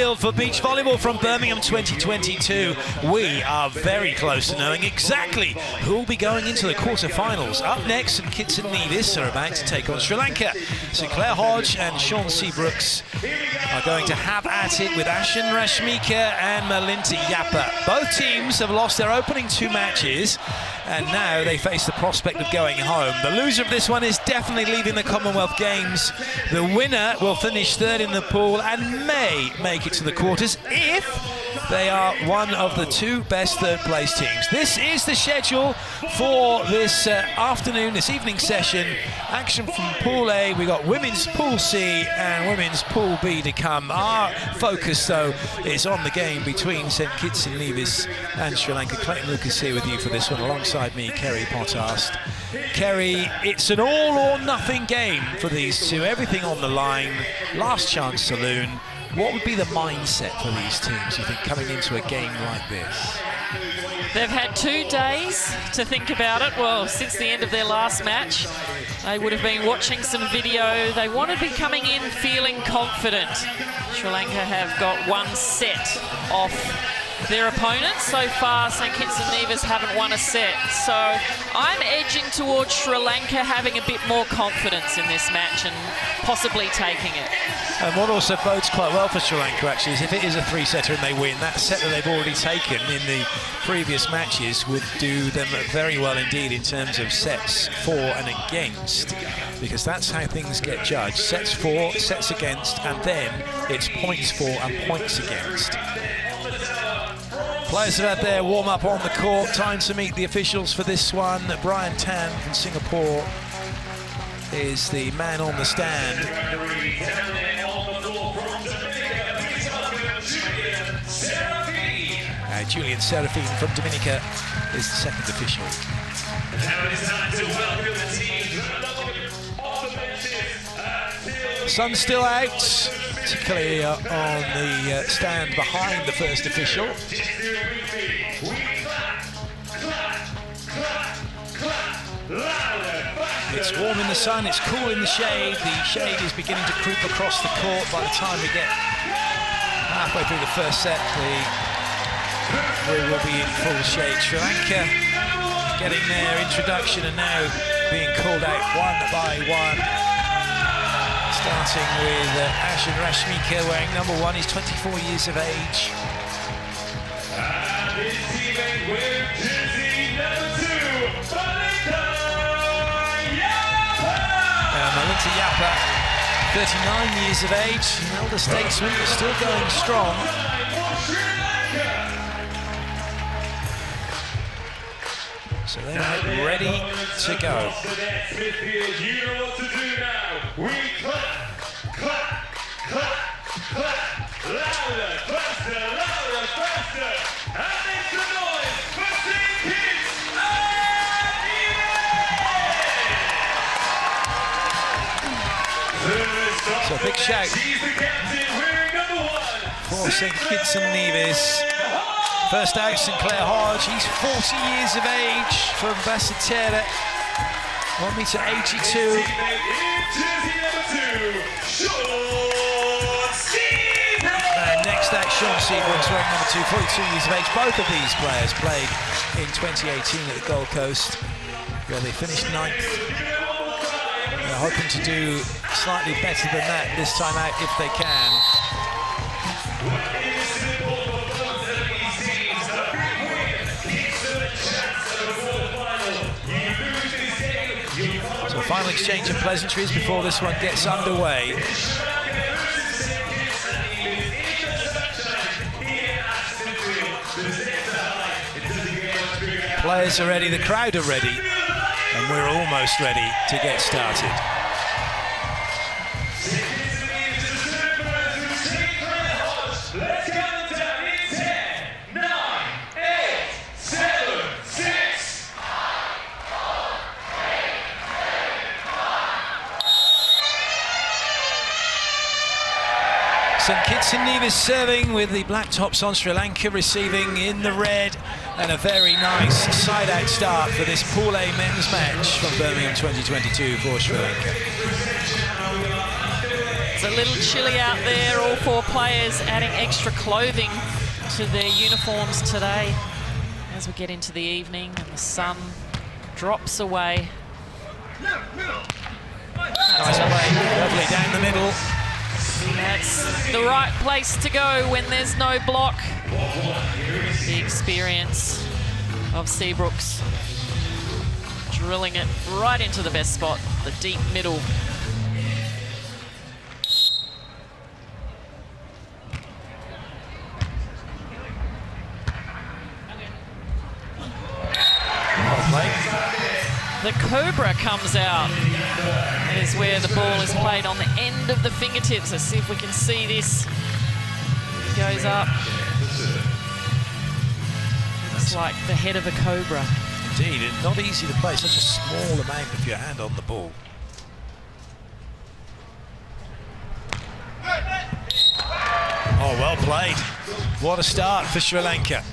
field for beach volleyball from Birmingham 2022. We are very close to knowing exactly who will be going into the quarterfinals. Up next, St Kitts and Nevis are about to take on Sri Lanka. Sinclair Hodge and Sean Seabrooks are going to have at it with Ashen Rashmika and Melinta Yappa. Both teams have lost their opening 2 matches, and now they face the prospect of going home. The loser of this one is definitely leaving the Commonwealth Games. The winner will finish 3rd in the pool and may make it to the quarters if they are one of the 2 best 3rd place teams. This is the schedule for this afternoon, this evening session. Action from Pool A. We got Women's Pool C and Women's Pool B to come. Our focus, though, is on the game between St Kitts and Nevis and Sri Lanka. Clayton Lucas here with you for this one, alongside me, Kerry Potthast. Kerry, it's an all-or-nothing game for these 2. Everything on the line. Last chance saloon. What would be the mindset for these teams, you think, coming into a game like this? They've had 2 days to think about it. Well, since the end of their last match, they would have been watching some video. They want to be coming in feeling confident. Sri Lanka have got 1 set off their opponents. So far, St Kitts and Nevis haven't won a set. So I'm edging towards Sri Lanka having a bit more confidence in this match and possibly taking it. And what also bodes quite well for Sri Lanka, actually, is if it is a 3-setter and they win, that set that they've already taken in the previous matches would do them very well indeed in terms of sets for and against, because that's how things get judged. Sets for, sets against, and then it's points for and points against. Players have had their warm-up on the court. Time to meet the officials for this one. Brian Tan from Singapore is the man on the stand. Julian Serafine from Dominica is the second official. Sun's still out, particularly on the stand behind the first official. It's warm in the sun, it's cool in the shade. The shade is beginning to creep across the court. By the time we get halfway through the first set, we will be in full shade. Sri Lanka getting their introduction and now being called out one by one. Starting with Ashen Rashmika wearing number 1. He's 24 years of age. Melinta Yappa, 39 years of age, an elder statesman, but still going strong. So they're ready to go. You know what to do now. We clap, clap, clap, clap. Louder, faster, louder, faster. And make the noise for St Kitts and Nevis. So big shout for St Kitts and Nevis. First out, Sinclair Hodge. He's 40 years of age from Basseterre, 1m82. And next out, Sean Seabrooks wearing number 2, 42 years of age. Both of these players played in 2018 at the Gold Coast, where they finished 9th. They're hoping to do slightly better than that this time out if they can. So final exchange of pleasantries before this one gets underway. Players are ready, the crowd are ready, and we're almost ready to get started. St Kitts and Nevis serving with the black tops on. Sri Lanka receiving in the red, and a very nice side-out start for this Pool A men's match from Birmingham 2022 for Sri Lanka. It's a little chilly out there. All 4 players adding extra clothing to their uniforms today as we get into the evening and the sun drops away. Nice play, lovely down the middle. That's the right place to go when there's no block. The experience of Seabrooks drilling it right into the best spot, the deep middle. The Cobra comes out. That is where the ball is played on the end of the fingertips. Let's see if we can see this. It goes up. Looks like the head of a cobra. Indeed, it's not easy to play such a small amount of your hand on the ball. Oh, well played. What a start for Sri Lanka.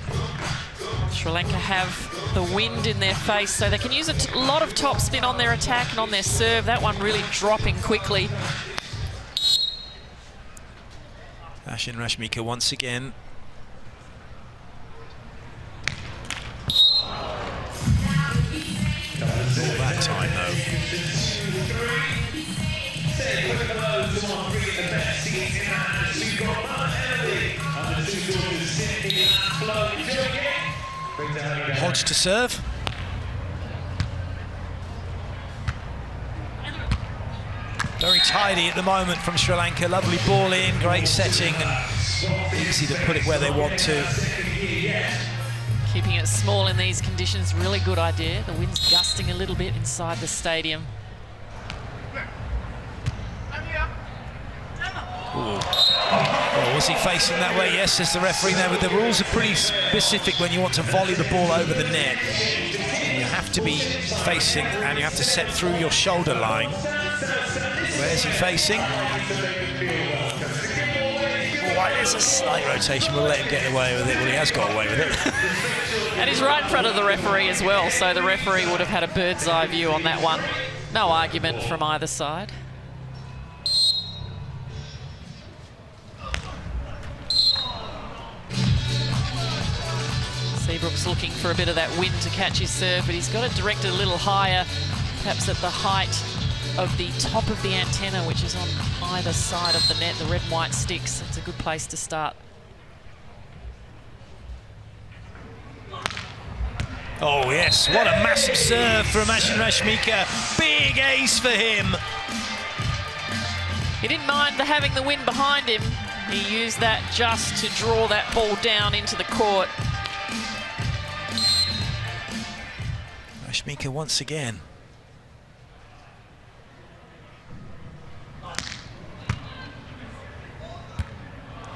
Sri Lanka have the wind in their face, so they can use a lot of topspin on their attack and on their serve. That one really dropping quickly. Ashin Rashmika once again. Not that time though. Hodge to serve. Very tidy at the moment from Sri Lanka. Lovely ball in, great setting, and easy to put it where they want to. Keeping it small in these conditions, really good idea. The wind's gusting a little bit inside the stadium. Well, was he facing that way? Yes, says the referee there, but the rules are pretty specific when you want to volley the ball over the net. You have to be facing and you have to set through your shoulder line. Where is he facing? Oh, there's a slight rotation. We'll let him get away with it. Well, he has got away with it. And he's right in front of the referee as well, so the referee would have had a bird's eye view on that one. No argument from either side. Seabrooks looking for a bit of that wind to catch his serve, but he's got it directed a little higher, perhaps at the height of the top of the antenna, which is on either side of the net, the red and white sticks. It's a good place to start. Oh yes, what a massive serve from Ashin Rashmika. Big ace for him. He didn't mind having the wind behind him. He used that just to draw that ball down into the court. Rashmika once again.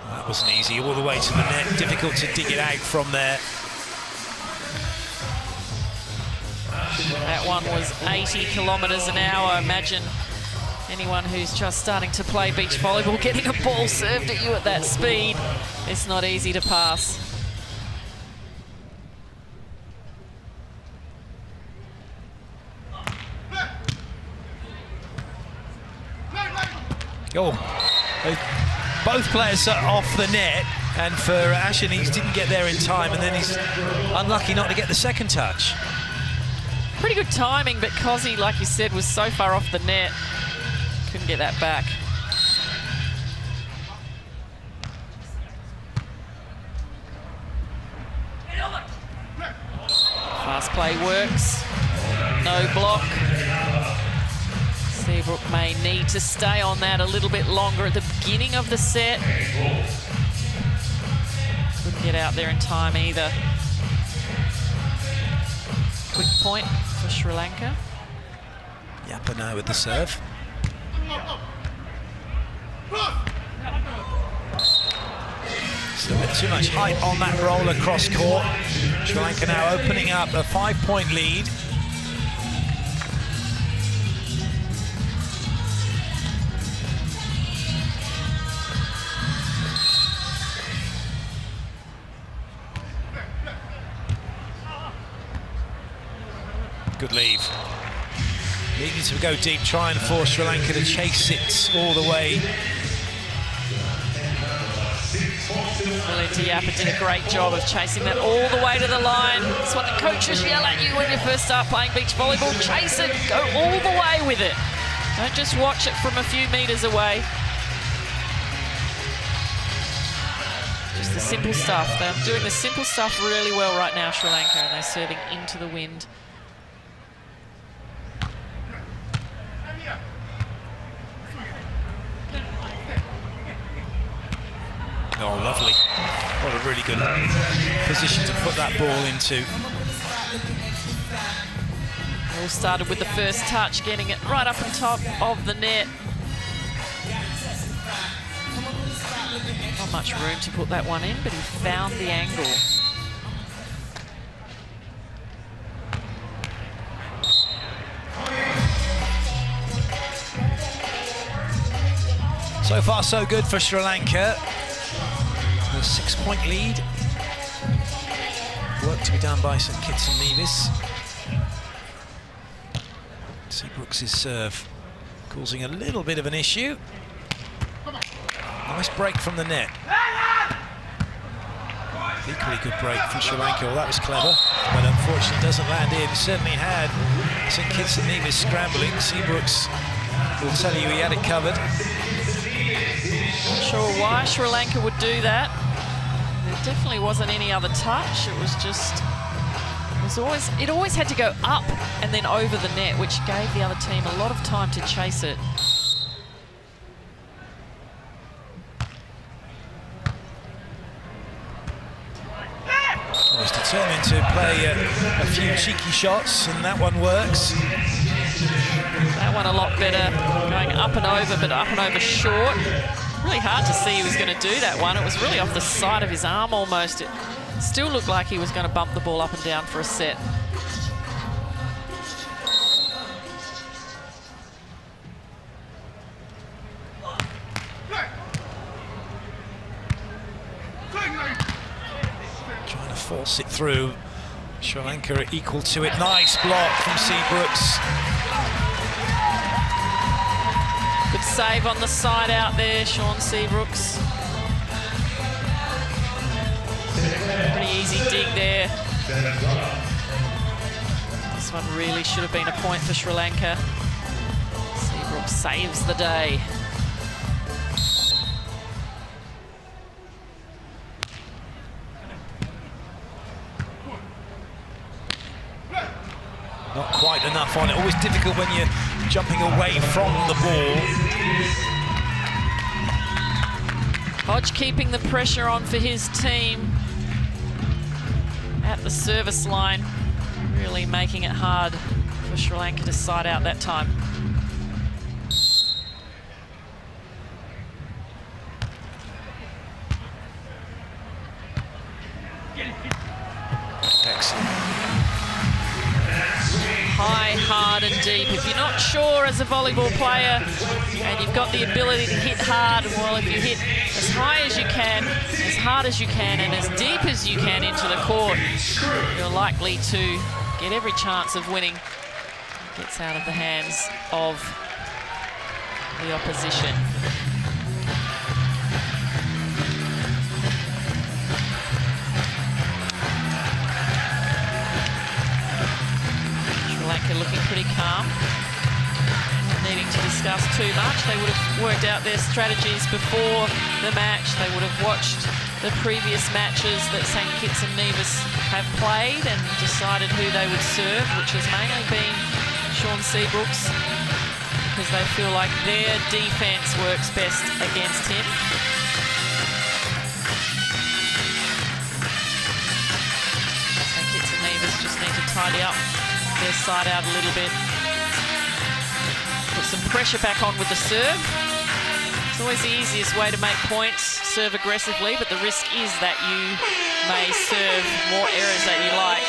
That wasn't easy, all the way to the net. Difficult to dig it out from there. That one was 80 kilometres an hour. Imagine anyone who's just starting to play beach volleyball getting a ball served at you at that speed. It's not easy to pass. Oh, both players are off the net, and for Ashin, he didn't get there in time, and then he's unlucky not to get the second touch. Pretty good timing, but Cozzy, like you said, was so far off the net, couldn't get that back. Fast play works, no block. Seabrook may need to stay on that a little bit longer at the beginning of the set. Couldn't get out there in time either. Quick point for Sri Lanka. Yappa now with the serve. Still a bit too much height on that roller cross court. Sri Lanka now opening up a 5-point lead. Good leave. Needing to go deep, try and force Sri Lanka to chase it all the way Melinda Yappa did a great job of chasing that all the way to the line. That's what the coaches yell at you when you first start playing beach volleyball. Chase it, go all the way with it. Don't just watch it from a few metres away. Just the simple stuff. They're doing the simple stuff really well right now, Sri Lanka, and they're serving into the wind. Oh, lovely. What a really good position to put that ball into. All started with the first touch, getting it right up on top of the net. Not much room to put that one in, but he found the angle. So far, so good for Sri Lanka. A 6-point lead. Work to be done by St Kitts and Nevis. Seabrooks' serve causing a little bit of an issue. Nice break from the net. Equally good break from Sri Lanka. Well, that was clever, but unfortunately doesn't land in. Certainly had St Kitts and Nevis scrambling. Seabrooks will tell you he had it covered. Not sure why Sri Lanka would do that. There definitely wasn't any other touch. It was just, it always had to go up and then over the net, which gave the other team a lot of time to chase it. Was determined to play a few cheeky shots, and that one works. That one a lot better, going up and over, but up and over short. Really hard to see he was going to do that one. It was really off the side of his arm almost. It still looked like he was going to bump the ball up and down for a set. Trying to force it through. Sri Lanka are equal to it. Nice block from Seabrooks. Good save on the side out there, Sean Seabrooks. Pretty easy dig there. This one really should have been a point for Sri Lanka. Seabrooks saves the day. Not quite enough on it. Always difficult when you're jumping away from the ball. Hodge keeping the pressure on for his team at the service line, really making it hard for Sri Lanka to side out that time. Excellent. High, hard and deep. If you're not sure as a volleyball player and you've got the ability to hit hard, well, if you hit as high as you can, as hard as you can, and as deep as you can into the court, you're likely to get every chance of winning. Gets out of the hands of the opposition. Lanka looking pretty calm, not needing to discuss too much. They would have worked out their strategies before the match. They would have watched the previous matches that St Kitts and Nevis have played and decided who they would serve, which has mainly been Sean Seabrooks, because they feel like their defense works best against him. St Kitts and Nevis just need to tidy up their side out a little bit. Put some pressure back on with the serve. It's always the easiest way to make points, serve aggressively, but the risk is that you may serve more errors that you like.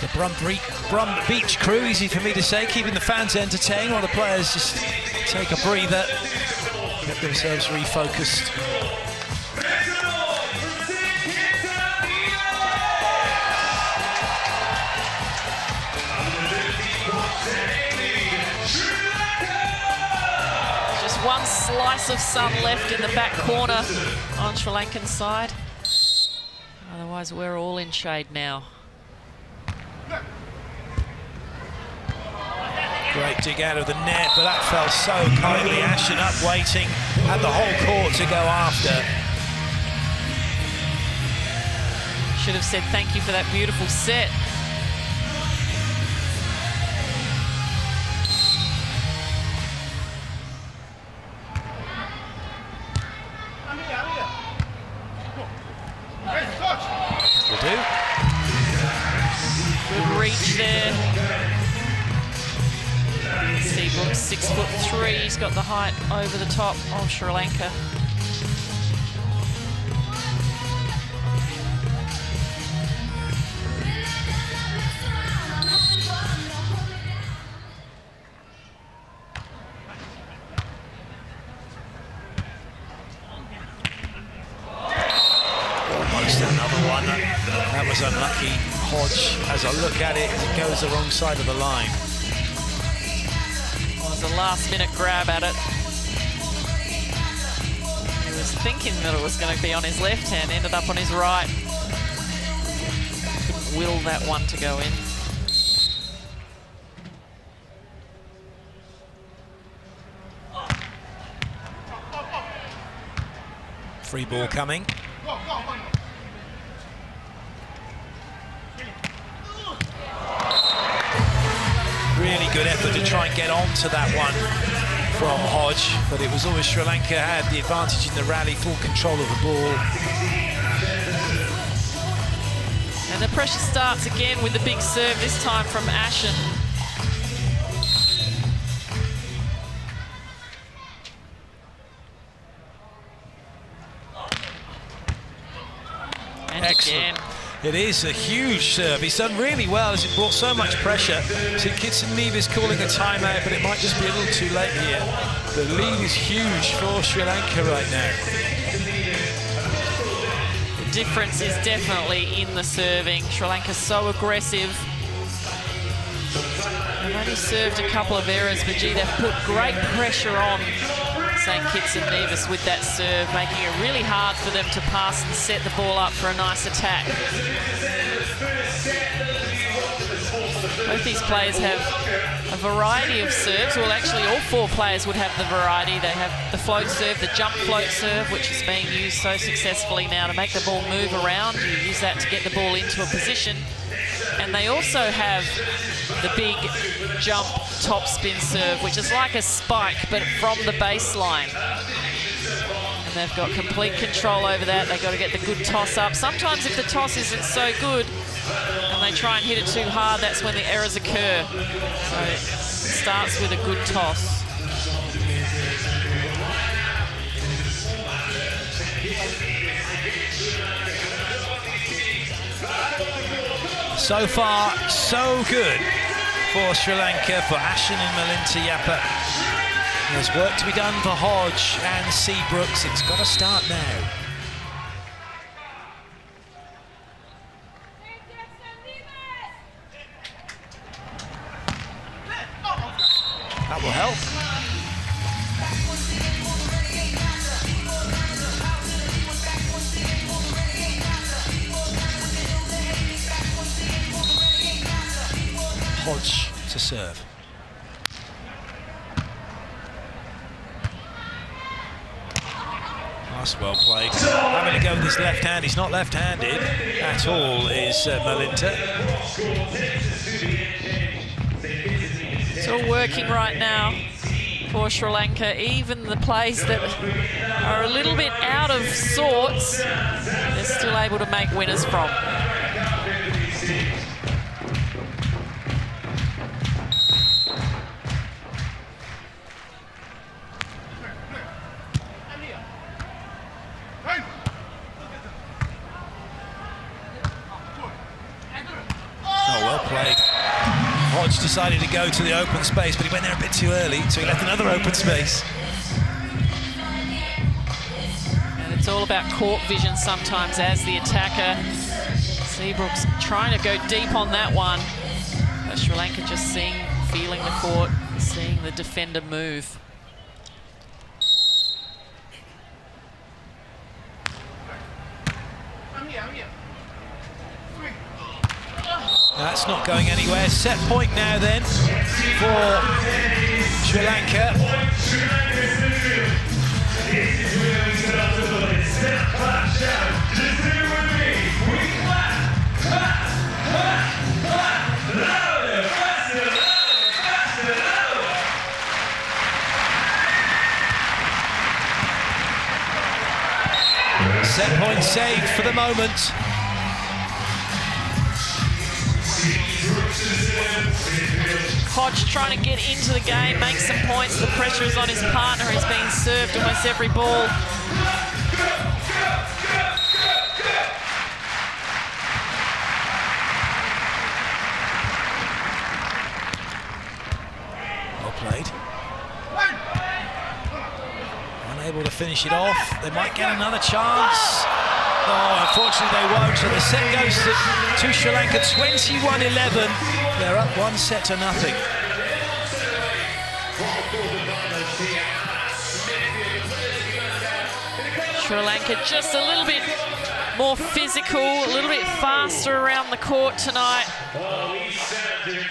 The Brum Beach crew, easy for me to say, keeping the fans entertained while the players just take a breather, get themselves refocused. One slight slice of sun left in the back corner on Sri Lankan side. Otherwise, we're all in shade now. Great dig out of the net, but that fell so kindly. Ashton up waiting, and the whole court to go after. Should have said thank you for that beautiful set. Will do. Good reach there. Seabrook's 6'3". He's got the height over the top of Sri Lanka. Almost another one. That was unlucky. Hodge, as I look at it, it goes the wrong side of the line. A last-minute grab at it. He was thinking that it was going to be on his left hand, ended up on his right. Couldn't will that one to go in. Free ball coming. Really good effort to try and get onto that one from Hodge, but it was always Sri Lanka had the advantage in the rally, full control of the ball. And the pressure starts again with the big serve, this time from Ashton. And excellent. Again. It is a huge serve. He's done really well as it brought so much pressure. So Nevis calling a timeout, but it might just be a little too late here. The lead is huge for Sri Lanka right now. The difference is definitely in the serving. Sri Lanka's so aggressive. They've only served a couple of errors, but gee, they've put great pressure on St Kitts and Nevis with that serve, making it really hard for them to pass and set the ball up for a nice attack. Both these players have a variety of serves. Well, actually, all four players would have the variety. They have the float serve, the jump float serve, which is being used so successfully now to make the ball move around. You use that to get the ball into a position. And they also have the big jump top spin serve, which is like a spike, but from the baseline. And they've got complete control over that. They've got to get the good toss up. Sometimes if the toss isn't so good and they try and hit it too hard, that's when the errors occur. So it starts with a good toss. So far, so good for Sri Lanka, for Ashton and Malinta Yappa. There's work to be done for Hodge and Seabrooks. It's got to start now. That will help. Hodge to serve. That's well played. Having to go with his left hand. He's not left-handed at all, is Malinta. It's all working right now for Sri Lanka. Even the plays that are a little bit out of sorts, they're still able to make winners from. Hodge decided to go to the open space, but he went there a bit too early, so he left another open space. And it's all about court vision sometimes as the attacker. Seabrooks trying to go deep on that one, but Sri Lanka just feeling the court, seeing the defender move. That's not going anywhere. Set point now then for Sri Lanka. Set point saved for the moment. Hodge trying to get into the game, make some points. The pressure is on his partner. He's being served almost every ball. Well played. Unable to finish it off. They might get another chance. Oh, unfortunately they won't. So the set goes to Sri Lanka, 21-11. They're up 1 set to nothing. Sri Lanka just a little bit more physical, a little bit faster around the court tonight.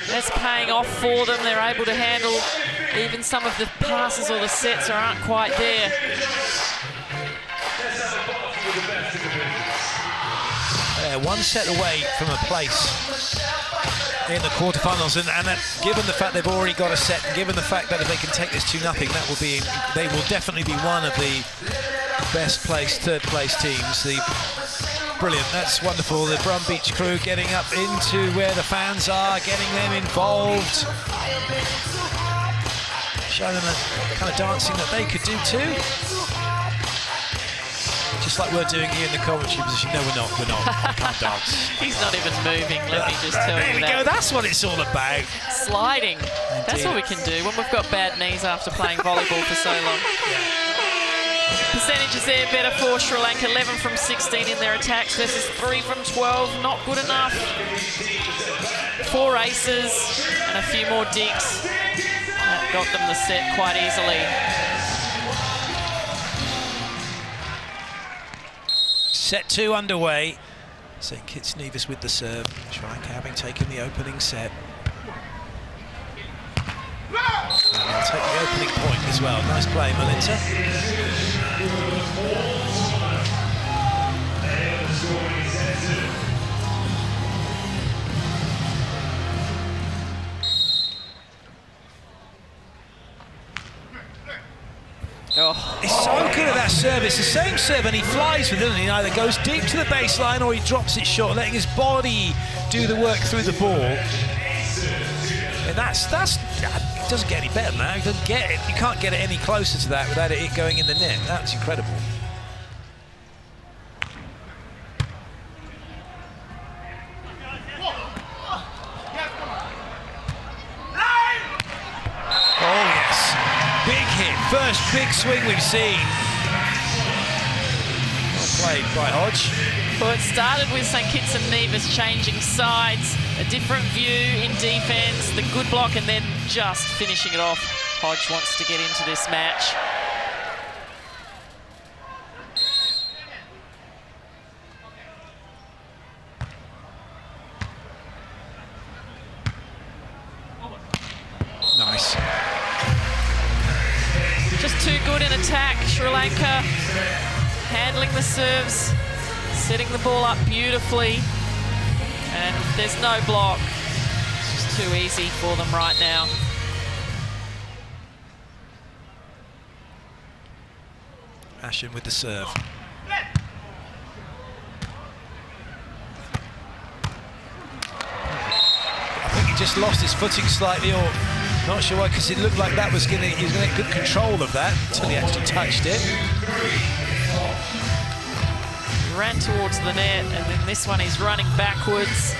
That's paying off for them. They're able to handle even some of the passes or the sets aren't quite there. Yeah, 1 set away from a place in the quarterfinals, and given the fact they've already got a set, and given the fact that if they can take this 2-0, that will be, they will definitely be one of the best placed, third place teams. Brilliant, that's wonderful. The Brum Beach crew getting up into where the fans are, getting them involved, showing them the kind of dancing that they could do too. Just like we're doing here in the commentary position. No, we're not. I can't dance. He's not even moving, let me just tell you that. There we go, that's what it's all about. Sliding. Indeed. That's what we can do when we've got bad knees after playing volleyball for so long. Percentages there better for Sri Lanka. 11 from 16 in their attacks versus 3 from 12. Not good enough. 4 aces and a few more digs. That got them the set quite easily. Set 2 underway. St. Kitts Nevis with the serve. Sri Lanka having taken the opening set. And they'll take the opening point as well. Nice play, Melinda. Oh. He's so good at that serve. It's the same serve, and he flies with it. He either goes deep to the baseline or he drops it short, letting his body do the work through the ball. And it doesn't get any better than that. It doesn't get it. You can't get it any closer to that without it going in the net. That's incredible. Oh yes, big hit. First big swing we've seen. Well played by Hodge. Well, it started with St. Kitts and Nevis changing sides, a different view in defence, the good block, and then just finishing it off. Hodge wants to get into this match. Nice. Just too good in attack. Sri Lanka handling the serves, setting the ball up beautifully, and there's no block. It's just too easy for them right now. Ashen with the serve. I think he just lost his footing slightly, or not sure why, because it looked like that was he was going to get good control of that until he actually touched it. Ran towards the net, and then this one he's running backwards.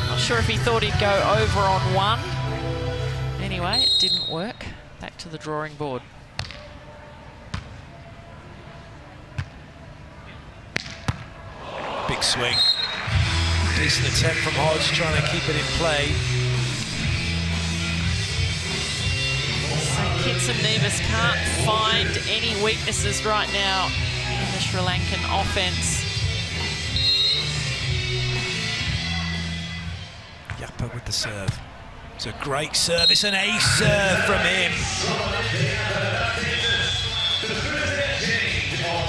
Not sure if he thought he'd go over on one. Anyway, it didn't work. Back to the drawing board. Big swing. Decent attempt from Hodge, trying to keep it in play. St. Kitts and Nevis can't find any weaknesses right now in the Sri Lankan offence. Yappa with the serve. It's a great serve. It's an ace serve from him.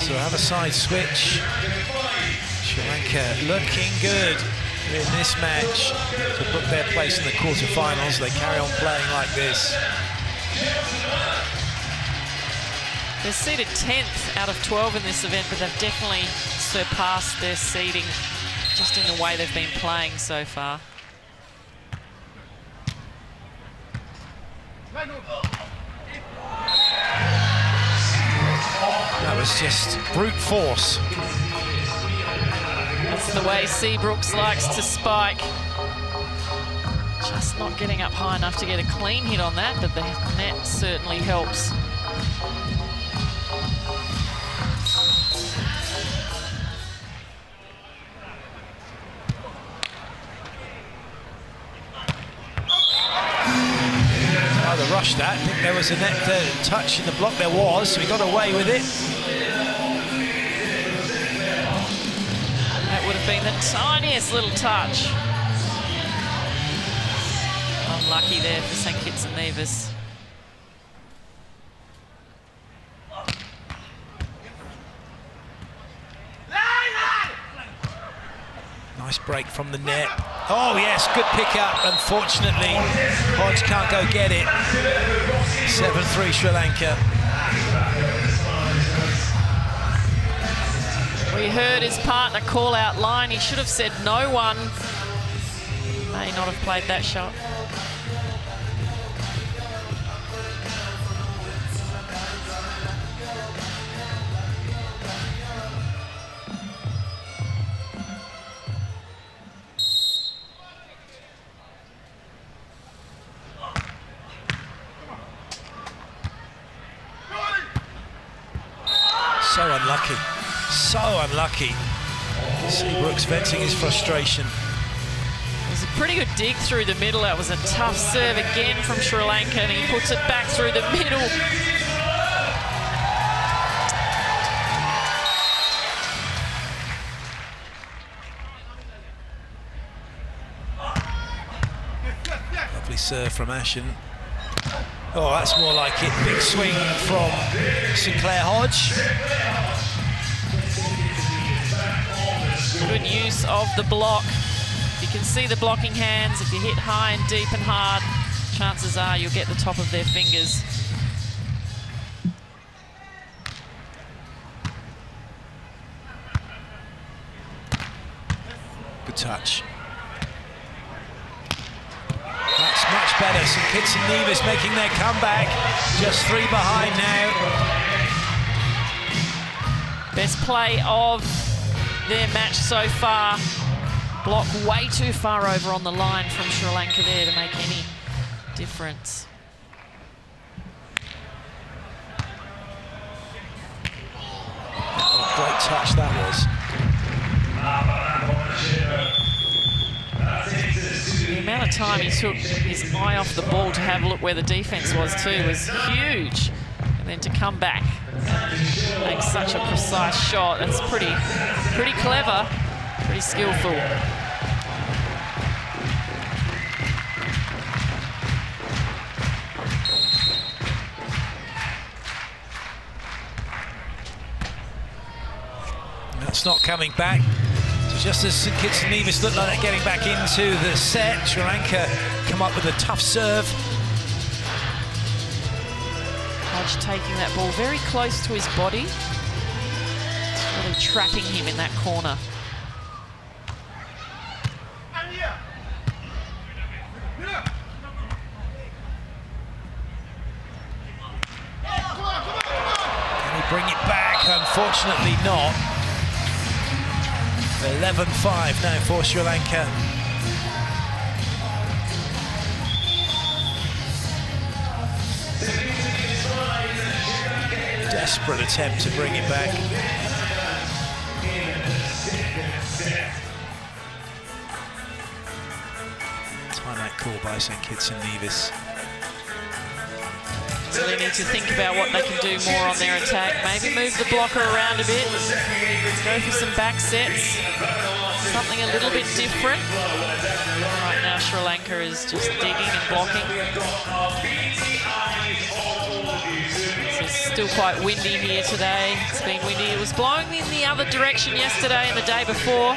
So have a side switch. Sri Lanka looking good in this match to book their place in the quarterfinals. They carry on playing like this. They're seeded 10th out of 12 in this event, but they've definitely surpassed their seeding just in the way they've been playing so far. That was just brute force. That's the way Seabrooks likes to spike. Just not getting up high enough to get a clean hit on that, but the net certainly helps. Rather rushed that. I think there was a net touch in the block. There was, so he got away with it. That would have been the tiniest little touch. Unlucky there for St Kitts and Nevis. Nice break from the net. Oh yes, good pick up. Unfortunately, Hodge can't go get it. 7-3 Sri Lanka. We heard his partner call out line. He should have said no one. May not have played that shot. So unlucky. So unlucky. Seabrooks venting his frustration. It was a pretty good dig through the middle. That was a tough serve again from Sri Lanka, and he puts it back through the middle. Lovely serve from Ashen. Oh, that's more like it. Big swing from Sinclair Hodge. Good use of the block. You can see the blocking hands. If you hit high and deep and hard, chances are you'll get the top of their fingers. Good touch. That's much better. St Kitts and Nevis making their comeback. Just 3 behind now. Best play of their match so far. Block way too far over on the line from Sri Lanka there to make any difference. What a great touch that was. The amount of time he took his eye off the ball to have a look where the defense was too was huge. And then to come back and make such a precise shot, that's pretty clever, pretty skillful. That's not coming back. So just as St Kitts and Nevis look like they're getting back into the set, Sri Lanka come up with a tough serve. Hodge taking that ball very close to his body. It's really trapping him in that corner. Can he bring it back? Unfortunately not. 11-5 now for Sri Lanka. Desperate attempt to bring it back. Timeout call by St Kitts and Nevis. Really need to think about what they can do more on their attack. Maybe move the blocker around a bit. Go for some back sets. Something a little bit different. Right now, Sri Lanka is just digging and blocking. It's still quite windy here today. It's been windy. It was blowing in the other direction yesterday and the day before.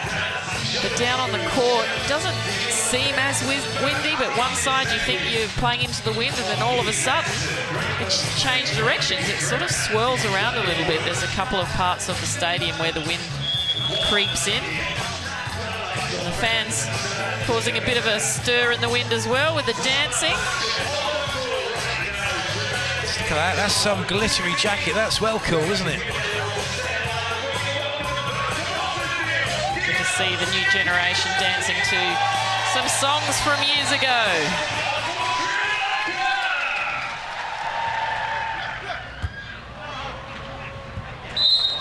But down on the court, it doesn't seem as windy, but one side you think you're playing into the wind, and then all of a sudden it's changed directions. It sort of swirls around a little bit. There's a couple of parts of the stadium where the wind creeps in. And the fans causing a bit of a stir in the wind as well with the dancing. Look at that, that's some glittery jacket. That's well cool, isn't it? Good to see the new generation dancing to some songs from years ago.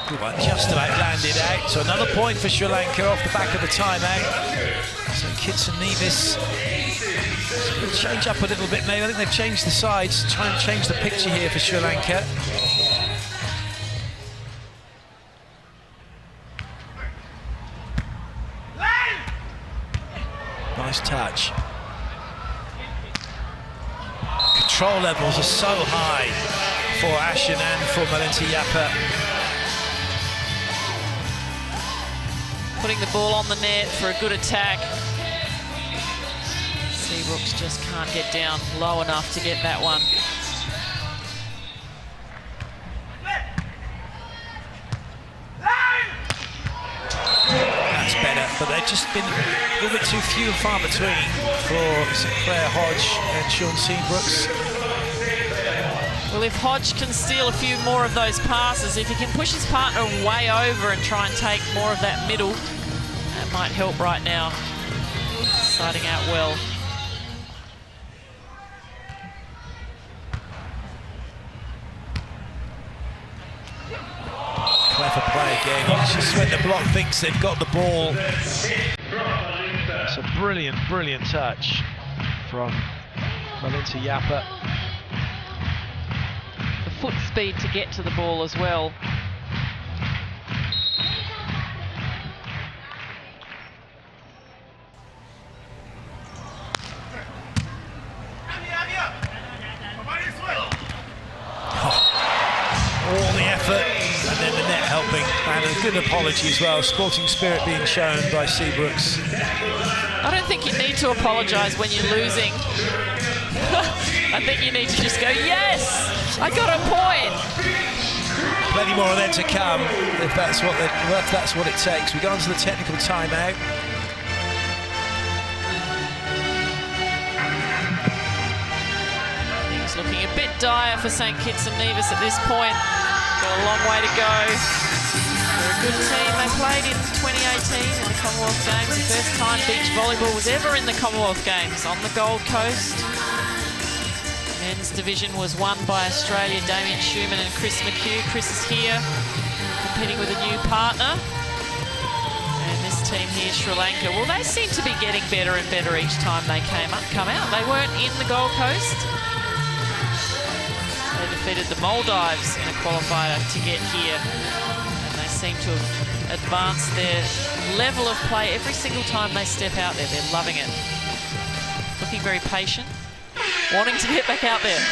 Good one, just about landed out. So another point for Sri Lanka off the back of the timeout. So Kitson Nevis change up a little bit maybe. I think they've changed the sides, try and change the picture here for Sri Lanka. Nice touch. Control levels are so high for Ashen and for Malinti Yapa. Putting the ball on the net for a good attack. Seabrooks just can't get down low enough to get that one. That's better, but they've just been a little bit too few and far between for Sinclair Hodge and Sean Seabrooks. Well, if Hodge can steal a few more of those passes, if he can push his partner way over and try and take more of that middle, that might help right now. Starting out well. Clever play again. It's just when the block thinks they've got the ball. It's a brilliant, brilliant touch from Malinti Yapa. The foot speed to get to the ball as well. All the effort, and then the net helping, and a good apology as well. Sporting spirit being shown by Seabrooks. I don't think you need to apologise when you're losing. I think you need to just go, yes, I got a point. Plenty more of them to come if that's what it takes. We go on to the technical timeout. Things looking a bit dire for St Kitts and Nevis at this point. Got a long way to go. They're a good team. They played in 2018 in the Commonwealth Games. The first time beach volleyball was ever in the Commonwealth Games on the Gold Coast. Men's division was won by Australia, Damien Schumann and Chris McHugh. Chris is here competing with a new partner. And this team here, Sri Lanka, well, they seem to be getting better and better each time they come out. They weren't in the Gold Coast. They defeated the Maldives in a qualifier to get here. And they seem to have advanced their level of play every single time they step out there. They're loving it. Looking very patient, wanting to get back out there.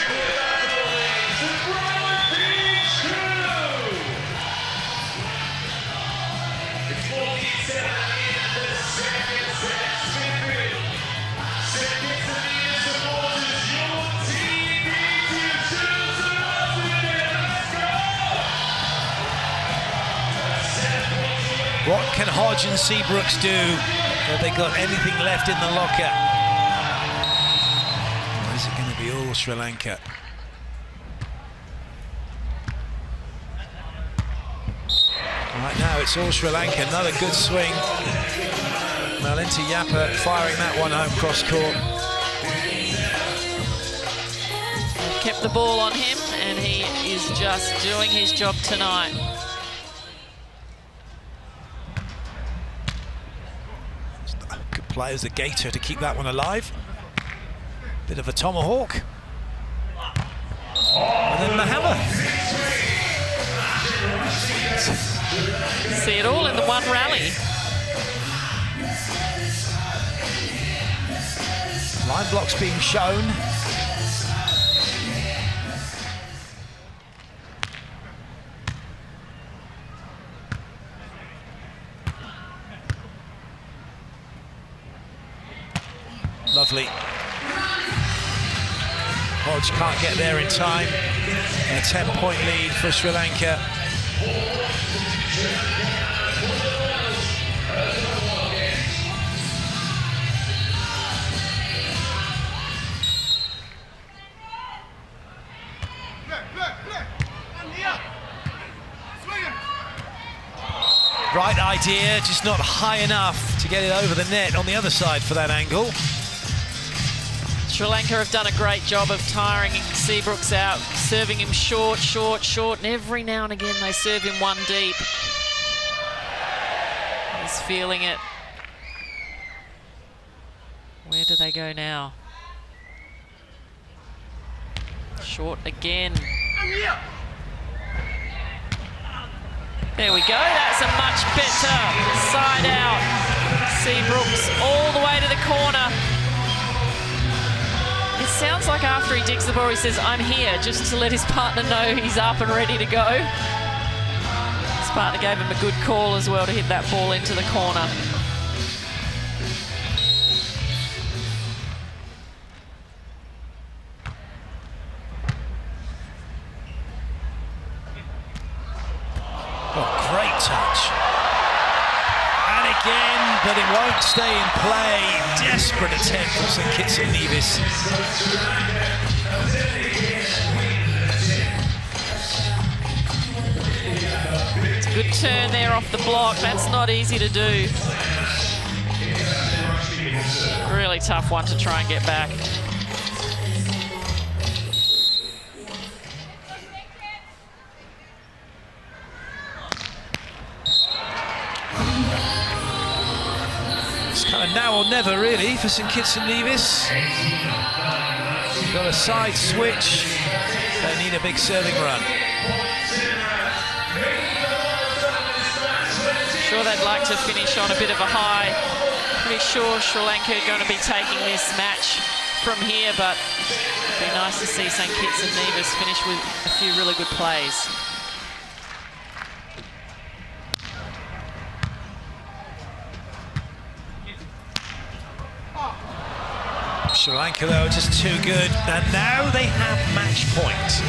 What can Hodge and Seabrooks do? Have they got anything left in the locker? Or is it going to be all Sri Lanka? Right now it's all Sri Lanka. Another good swing. Malinti Yapa firing that one home cross court. They've kept the ball on him and he is just doing his job tonight. Players, the Gator to keep that one alive. Bit of a tomahawk. And then the hammer. See it all in the one rally. Line blocks being shown. Lovely. Hodge can't get there in time. And a 10-point lead for Sri Lanka. Right idea, just not high enough to get it over the net on the other side for that angle. Sri Lanka have done a great job of tiring Seabrooks out, serving him short, short, short, and every now and again they serve him one deep. He's feeling it. Where do they go now? Short again. There we go, that's a much better side out. Seabrooks all the way to the corner. It sounds like after he digs the ball, he says, "I'm here," just to let his partner know he's up and ready to go. His partner gave him a good call as well to hit that ball into the corner. Oh, great touch. And again, but it won't stay in play. Desperate attempt from St Kitts and Nevis. It's a good turn there off the block. That's not easy to do. Really tough one to try and get back. It's kind of now or never, really, for St Kitts and Nevis. Got a side switch. They need a big serving run. Sure, they'd like to finish on a bit of a high. Pretty sure Sri Lanka are going to be taking this match from here, but it'd be nice to see St Kitts and Nevis finish with a few really good plays. Sri Lanka, though, just too good. And now they have match point.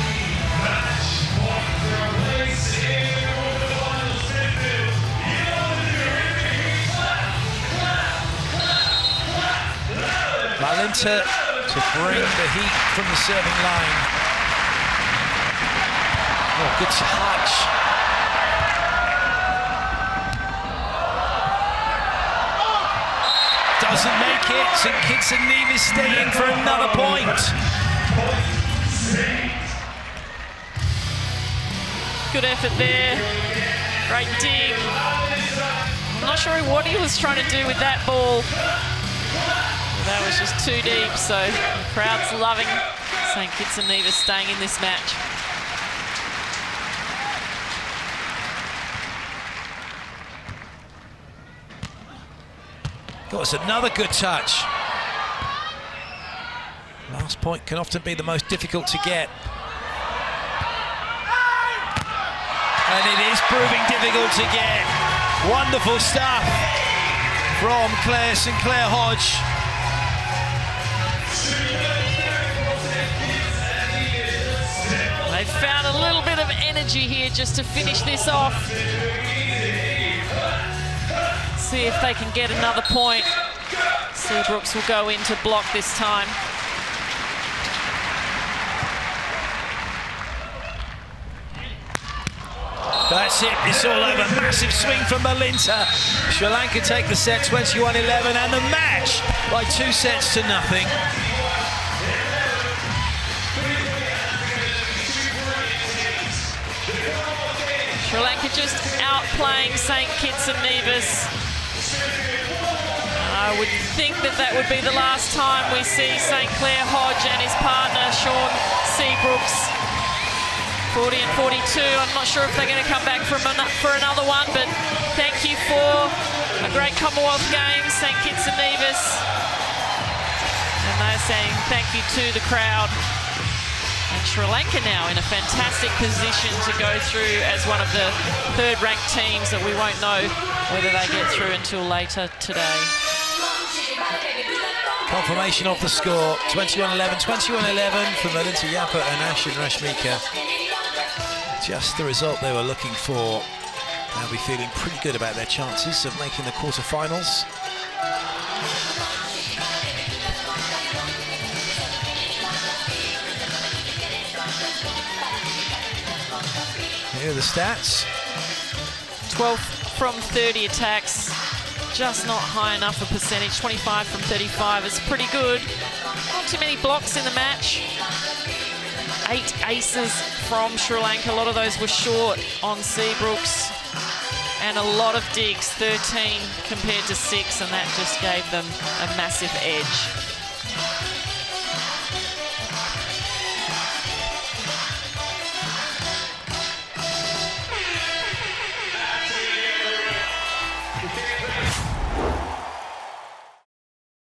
Malinta to bring the heat from the serving line. Oh, good touch. Doesn't make it. St Kitts and Nevis stay in for another point. Good effort there. Great dig. I'm not sure what he was trying to do with that ball. That was just too deep, so the crowd's loving St Kitts and Nevis staying in this match. That was another good touch. Last point can often be the most difficult to get. And it is proving difficult to get. Wonderful stuff from Claire Sinclair Hodge. They've found a little bit of energy here just to finish this off. See if they can get another point. Seabrooks will go in to block this time. That's it, it's all over. Massive swing from Malinta. Sri Lanka take the set 21-11 and the match by 2 sets to nothing. Sri Lanka just outplaying St Kitts and Nevis. I would think that that would be the last time we see St Clair Hodge and his partner Sean Seabrooks 40 and 42. I'm not sure if they're going to come back for another one, but thank you for a great Commonwealth Games. St Kitts and Nevis. And they're saying thank you to the crowd. And Sri Lanka now in a fantastic position to go through as one of the third-ranked teams that we won't know whether they get through until later today. Confirmation of the score, 21-11, 21-11 for Melinta Yappa and Ashin Rashmika. Just the result they were looking for. They'll be feeling pretty good about their chances of making the quarterfinals. Here are the stats. 12 from 30 attacks. Just not high enough a percentage. 25 from 35 is pretty good. Not too many blocks in the match. 8 aces from Sri Lanka. A lot of those were short on Seabrooks. And a lot of digs, 13 compared to 6, and that just gave them a massive edge.